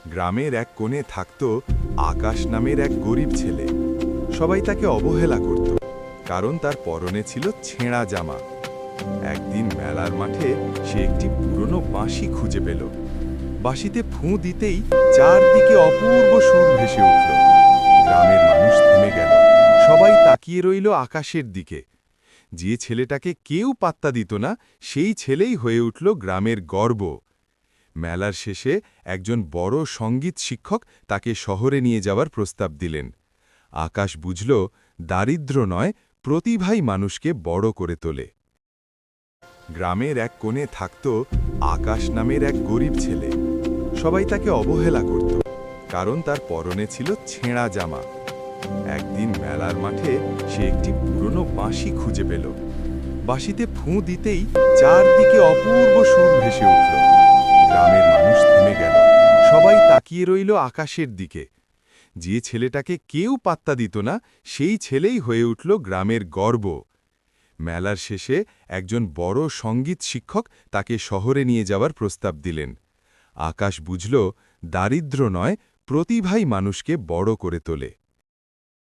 গ্রামের এক কোণে থাকত আকাশ নামের এক গরিব ছেলে। সবাই তাকে অবহেলা করত, কারণ তার পরনে ছিল ছেঁড়া জামা। একদিন মেলার মাঠে সে একটি পুরনো বাঁশি খুঁজে পেল। বাঁশিতে ফুঁ দিতেই চারদিকে অপূর্ব সুর ভেসে উঠল। গ্রামের মানুষ থেমে গেল, সবাই তাকিয়ে রইল আকাশের দিকে। যে ছেলেটাকে কেউ পাত্তা দিত না, সেই ছেলেই হয়ে উঠল গ্রামের গর্ব। মেলার শেষে একজন বড় সঙ্গীত শিক্ষক তাকে শহরে নিয়ে যাওয়ার প্রস্তাব দিলেন। আকাশ বুঝল, দারিদ্র্য নয়, প্রতিভাই মানুষকে বড় করে তোলে। গ্রামের এক কোণে থাকত আকাশ নামের এক গরিব ছেলে। সবাই তাকে অবহেলা করত, কারণ তার পরনে ছিল ছেঁড়া জামা। একদিন মেলার মাঠে সে একটি পুরনো বাঁশি খুঁজে পেল। বাঁশিতে ফুঁ দিতেই চারদিকে অপূর্ব সুর ভেসে উঠল। গ্রামের মানুষ থেমে গেল, সবাই তাকিয়ে রইল আকাশের দিকে। যে ছেলেটাকে কেউ পাত্তা দিত না, সেই ছেলেই হয়ে উঠল গ্রামের গর্ব। মেলার শেষে একজন বড় সঙ্গীত শিক্ষক তাকে শহরে নিয়ে যাওয়ার প্রস্তাব দিলেন। আকাশ বুঝল, দারিদ্র্য নয়, প্রতিভাই মানুষকে বড় করে তোলে।